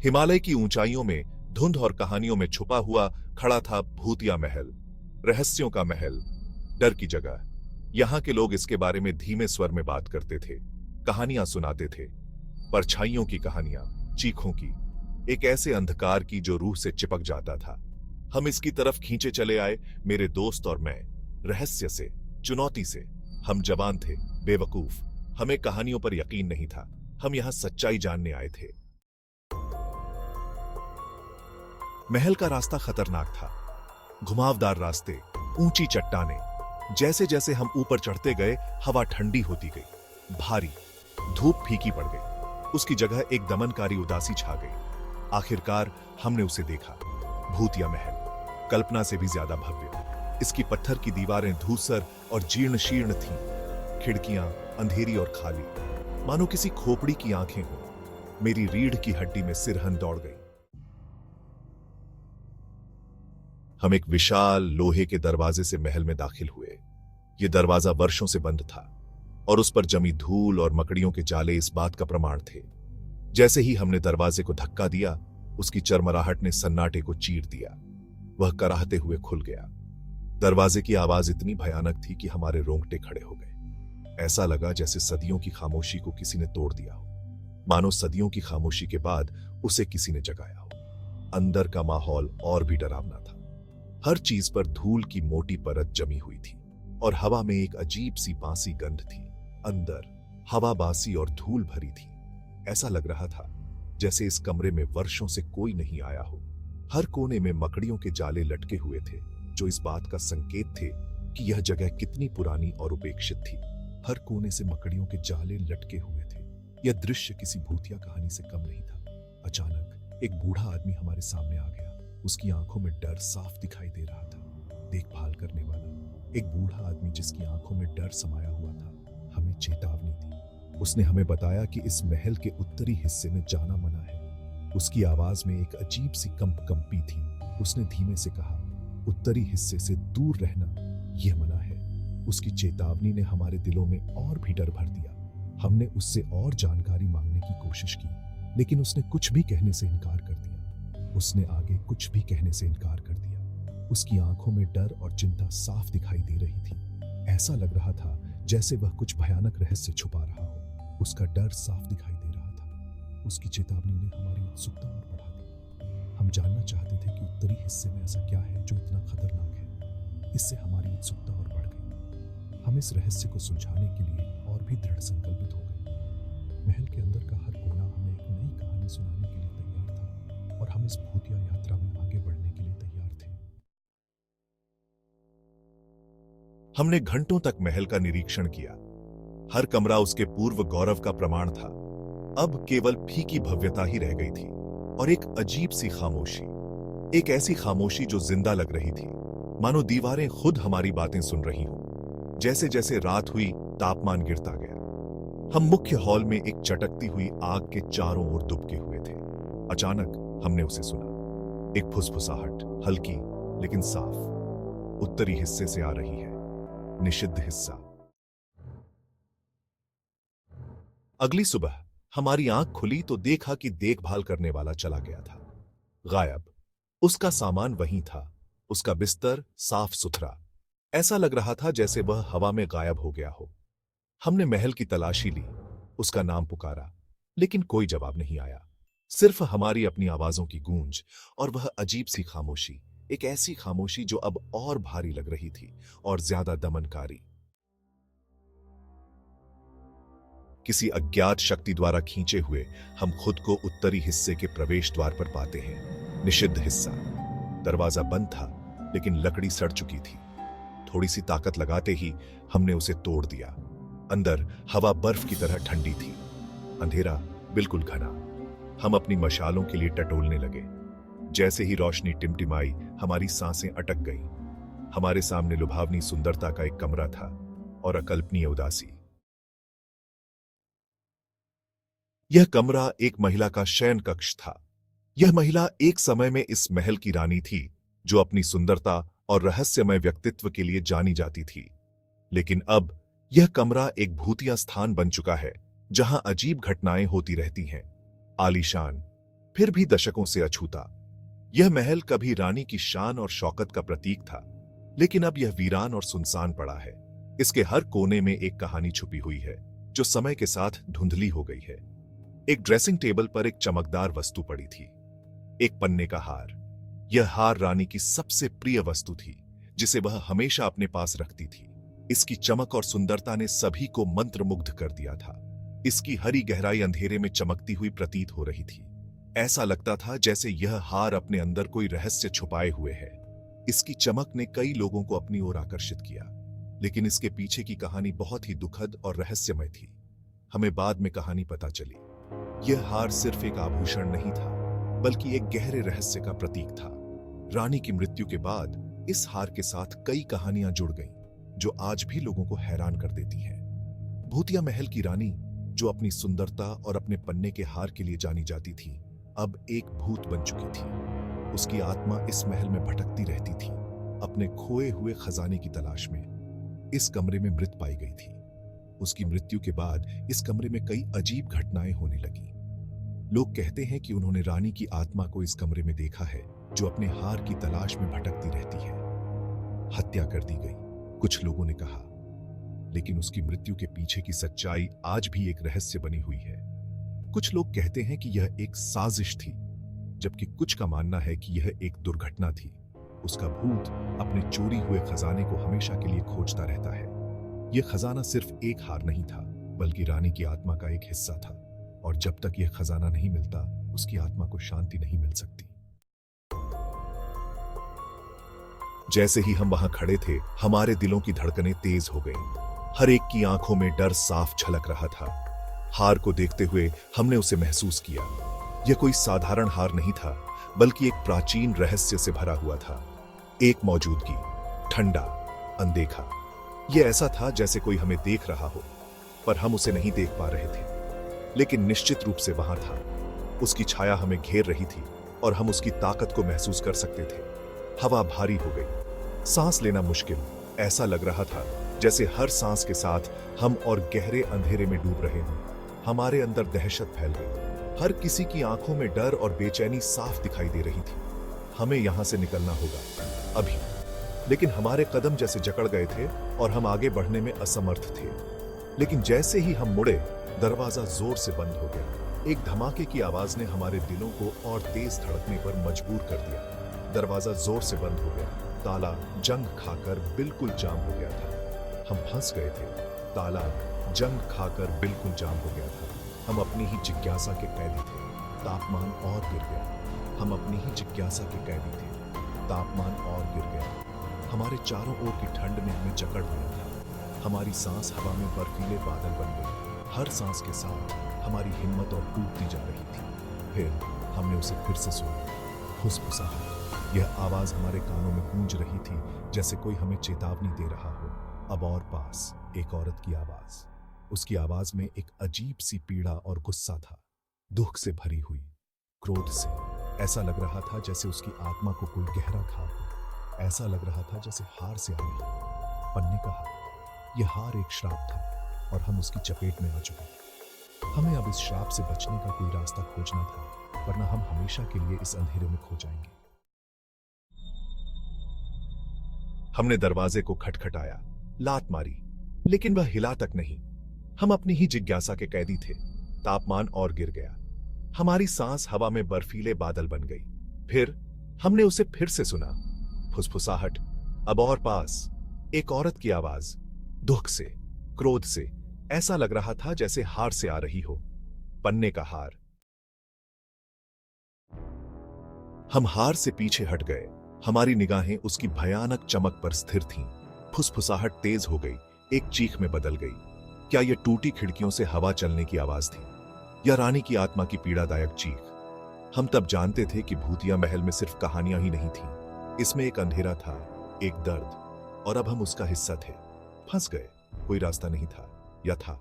हिमालय की ऊंचाइयों में धुंध और कहानियों में छुपा हुआ खड़ा था भूतिया महल, रहस्यों का महल, डर की जगह। यहाँ के लोग इसके बारे में धीमे स्वर में बात करते थे, कहानियां सुनाते थे, परछाइयों की कहानियां, चीखों की, एक ऐसे अंधकार की जो रूह से चिपक जाता था। हम इसकी तरफ खींचे चले आए, मेरे दोस्त और मैं, रहस्य से, चुनौती से। हम जवान थे, बेवकूफ, हमें कहानियों पर यकीन नहीं था। हम यहां सच्चाई जानने आए थे। महल का रास्ता खतरनाक था, घुमावदार रास्ते, ऊंची चट्टानें। जैसे जैसे हम ऊपर चढ़ते गए, हवा ठंडी होती गई, भारी। धूप फीकी पड़ गई, उसकी जगह एक दमनकारी उदासी छा गई। आखिरकार हमने उसे देखा, भूतिया महल, कल्पना से भी ज्यादा भव्य। इसकी पत्थर की दीवारें धूसर और जीर्ण शीर्ण थीं, खिड़कियां अंधेरी और खाली, मानो किसी खोपड़ी की आंखें हों। मेरी रीढ़ की हड्डी में सिरहन दौड़ गई। हम एक विशाल लोहे के दरवाजे से महल में दाखिल हुए। यह दरवाजा वर्षों से बंद था और उस पर जमी धूल और मकड़ियों के जाले इस बात का प्रमाण थे। जैसे ही हमने दरवाजे को धक्का दिया, उसकी चरमराहट ने सन्नाटे को चीर दिया। वह कराहते हुए खुल गया। दरवाजे की आवाज इतनी भयानक थी कि हमारे रोंगटे खड़े हो गए। ऐसा लगा जैसे सदियों की खामोशी को किसी ने तोड़ दिया हो, मानो सदियों की खामोशी के बाद उसे किसी ने जगाया हो। अंदर का माहौल और भी डरावना था। हर चीज पर धूल की मोटी परत जमी हुई थी और हवा में एक अजीब सी बासी गंध थी। अंदर हवा बासी और धूल भरी थी। ऐसा लग रहा था जैसे इस कमरे में वर्षों से कोई नहीं आया हो। हर कोने में मकड़ियों के जाले लटके हुए थे, जो इस बात का संकेत थे कि यह जगह कितनी पुरानी और उपेक्षित थी। हर कोने से मकड़ियों के जाले लटके हुए थे। यह दृश्य किसी भूतिया कहानी से कम नहीं था। अचानक एक बूढ़ा आदमी हमारे सामने आ गया। उसकी आंखों में डर साफ दिखाई दे रहा था। देखभाल करने वाला एक बूढ़ा आदमी जिसकी आंखों में डर समाया हुआ था, हमें चेतावनी दी। उसने हमें बताया कि इस महल के उत्तरी हिस्से में जाना मना है। उसकी आवाज में एक अजीब सी कंपी थी। उसने धीमे से कहा, उत्तरी हिस्से से दूर रहना यह मना है। उसकी चेतावनी ने हमारे दिलों में और भी डर भर दिया। हमने उससे और जानकारी मांगने की कोशिश की, लेकिन उसने कुछ भी कहने से इनकार कर दिया। उसने आगे कुछ भी कहने से इनकार कर दिया। उसकी आंखों में डर और चिंता साफ दिखाई दे रही थी। ऐसा लग रहा था जैसे वह कुछ भयानक रहस्य छुपा रहा हो। उसका डर साफ दिखाई दे रहा था। उसकी चेतावनी ने हमारी उत्सुकता और बढ़ा दी। हम जानना चाहते थे कि उत्तरी हिस्से में ऐसा क्या है जो इतना खतरनाक है। इससे हमारी उत्सुकता और बढ़ गई। हम इस रहस्य को सुलझाने के लिए और भी दृढ़ संकल्पित हो गए। महल के अंदर का हर कोना हमें एक नई कहानी सुनाने के लिए तैयार था और हम इस भूतिया यात्रा में आगे बढ़ने के लिए तैयार थे। हमने घंटों तक महल का निरीक्षण किया। हर कमरा उसके पूर्व गौरव का प्रमाण था। अब केवल फीकी भव्यता ही रह गई थी और एक अजीब सी खामोशी, एक ऐसी खामोशी जो जिंदा लग रही थी, मानो दीवारें खुद हमारी बातें सुन रही हों। जैसे जैसे रात हुई, तापमान गिरता गया। हम मुख्य हॉल में एक चटकती हुई आग के चारों ओर दुबके हुए थे। अचानक हमने उसे सुना। एक फुसफुसाहट, हल्की लेकिन साफ, उत्तरी हिस्से से आ रही है। निषिद्ध हिस्सा। अगली सुबह हमारी आंख खुली तो देखा कि देखभाल करने वाला चला गया था, गायब। उसका सामान वहीं था, उसका बिस्तर साफ सुथरा। ऐसा लग रहा था जैसे वह हवा में गायब हो गया हो। हमने महल की तलाशी ली, उसका नाम पुकारा, लेकिन कोई जवाब नहीं आया। सिर्फ हमारी अपनी आवाजों की गूंज और वह अजीब सी खामोशी, एक ऐसी खामोशी जो अब और भारी लग रही थी और ज्यादा दमनकारी। किसी अज्ञात शक्ति द्वारा खींचे हुए हम खुद को उत्तरी हिस्से के प्रवेश द्वार पर पाते हैं। निषिद्ध हिस्सा। दरवाजा बंद था, लेकिन लकड़ी सड़ चुकी थी। थोड़ी सी ताकत लगाते ही हमने उसे तोड़ दिया। अंदर हवा बर्फ की तरह ठंडी थी, अंधेरा बिल्कुल घना। हम अपनी मशालों के लिए टटोलने लगे। जैसे ही रोशनी टिमटिमाई, हमारी सांसें अटक गईं। हमारे सामने लुभावनी सुंदरता का एक कमरा था और अकल्पनीय उदासी। यह कमरा एक महिला का शयन कक्ष था। यह महिला एक समय में इस महल की रानी थी, जो अपनी सुंदरता और रहस्यमय व्यक्तित्व के लिए जानी जाती थी। लेकिन अब यह कमरा एक भूतिया स्थान बन चुका है, जहां अजीब घटनाएं होती रहती हैं। आलीशान, फिर भी दशकों से अछूता। यह महल कभी रानी की शान और शौकत का प्रतीक था, लेकिन अब यह वीरान और सुनसान पड़ा है। इसके हर कोने में एक कहानी छुपी हुई है, जो समय के साथ धुंधली हो गई है। एक ड्रेसिंग टेबल पर एक चमकदार वस्तु पड़ी थी, एक पन्ने का हार। यह हार रानी की सबसे प्रिय वस्तु थी, जिसे वह हमेशा अपने पास रखती थी। इसकी चमक और सुंदरता ने सभी को मंत्रमुग्ध कर दिया था। इसकी हरी गहराई अंधेरे में चमकती हुई प्रतीत हो रही थी। ऐसा लगता था जैसे यह हार अपने अंदर कोई रहस्य छुपाए हुए है। इसकी चमक ने कई लोगों को अपनी ओर आकर्षित किया, लेकिन इसके पीछे की कहानी बहुत ही दुखद और रहस्यमय थी। हमें बाद में कहानी पता चली। यह हार सिर्फ एक आभूषण नहीं था, बल्कि एक गहरे रहस्य का प्रतीक था। रानी की मृत्यु के बाद इस हार के साथ कई कहानियां जुड़ गईं, जो आज भी लोगों को हैरान कर देती हैं। भूतिया महल की रानी, जो अपनी सुंदरता और अपने पन्ने के हार के लिए जानी जाती थी, अब एक भूत बन चुकी थी। उसकी आत्मा इस महल में भटकती रहती थी, अपने खोए हुए खजाने की तलाश में। इस कमरे में मृत पाई गई थी। उसकी मृत्यु के बाद इस कमरे में कई अजीब घटनाएं होने लगी। लोग कहते हैं कि उन्होंने रानी की आत्मा को इस कमरे में देखा है, जो अपने हार की तलाश में भटकती रहती है। हत्या कर दी गई, कुछ लोगों ने कहा, लेकिन उसकी मृत्यु के पीछे की सच्चाई आज भी एक रहस्य बनी हुई है। कुछ लोग कहते हैं कि यह एक साजिश थी, जबकि कुछ का मानना है कि यह एक दुर्घटना थी। उसका भूत अपने चोरी हुए खजाने को हमेशा के लिए खोजता रहता है। यह खजाना सिर्फ एक हार नहीं था, बल्कि रानी की आत्मा का एक हिस्सा था, और जब तक यह खजाना नहीं मिलता, उसकी आत्मा को शांति नहीं मिल सकती। जैसे ही हम वहां खड़े थे, हमारे दिलों की धड़कनें तेज हो गईं। हर एक की आंखों में डर साफ झलक रहा था। हार को देखते हुए हमने उसे महसूस किया। यह कोई साधारण हार नहीं था, बल्कि एक प्राचीन रहस्य से भरा हुआ था। एक मौजूदगी, ठंडा, अनदेखा। यह ऐसा था जैसे कोई हमें देख रहा हो, पर हम उसे नहीं देख पा रहे थे, लेकिन निश्चित रूप से वहां था। उसकी छाया हमें घेर रही थी और हम उसकी ताकत को महसूस कर सकते थे। हवा भारी हो गई, सांस लेना मुश्किल। ऐसा लग रहा था जैसे हर सांस के साथ हम और गहरे अंधेरे में डूब रहे हों। हमारे अंदर दहशत फैल गई। हर किसी की आंखों में डर और बेचैनी साफ दिखाई दे रही थी। हमें यहां से निकलना होगा, अभी। लेकिन हमारे कदम जैसे जकड़ गए थे और हम आगे बढ़ने में असमर्थ थे। लेकिन जैसे ही हम मुड़े, दरवाजा जोर से बंद हो गया। एक धमाके की आवाज ने हमारे दिलों को और तेज धड़कने पर मजबूर कर दिया। दरवाजा जोर से बंद हो गया। ताला जंग खाकर बिल्कुल जाम हो गया था। हम फंस गए थे। ताला जंग खाकर बिल्कुल जाम हो गया था। हम अपनी ही जिज्ञासा के कैदी थे। तापमान और गिर गया। हम अपनी ही जिज्ञासा के कैदी थे। तापमान और गिर गया। हमारे चारों ओर की ठंड ने हमें जकड़ लिया था। हमारी सांस हवा में बर्फीले बादल बन गई। हर सांस के साथ हमारी हिम्मत और टूटती जा रही थी। फिर हमने उसे फिर से सुना, फुसफुसाहट। यह आवाज हमारे कानों में गूंज रही थी, जैसे कोई हमें चेतावनी दे रहा हो। अब और पास एक औरत की आवाज। उसकी आवाज में एक अजीब सी पीड़ा और गुस्सा था, दुख से भरी हुई, क्रोध से। ऐसा लग रहा था जैसे उसकी आत्मा को कोई गहरा घाव हो। ऐसा लग रहा था जैसे हार से आ रही पन्ने का हार। यह हार एक श्राप था और हम उसकी चपेट में आ चुके थे। हमें अब इस श्राप से बचने का कोई रास्ता खोजना था, वरना हम हमेशा के लिए इस अंधेरे में खो जाएंगे। हमने दरवाजे को खटखटाया, लात मारी, लेकिन वह हिला तक नहीं। हम अपनी ही जिज्ञासा के कैदी थे। तापमान और गिर गया। हमारी सांस हवा में बर्फीले बादल बन गई। फिर हमने उसे फिर से सुना, फुसफुसाहट। अब और पास एक औरत की आवाज, दुख से, क्रोध से। ऐसा लग रहा था जैसे हार से आ रही हो, पन्ने का हार। हम हार से पीछे हट गए। हमारी निगाहें उसकी भयानक चमक पर स्थिर थीं। फुसफुसाहट तेज हो गई, एक चीख में बदल गई। क्या यह टूटी खिड़कियों से हवा चलने की आवाज थी, या रानी की आत्मा की पीड़ादायक चीख? हम तब जानते थे कि भूतिया महल में सिर्फ कहानियां ही नहीं थीं, इसमें एक अंधेरा था, एक दर्द, और अब हम उसका हिस्सा थे। फंस गए। कोई रास्ता नहीं था, या था।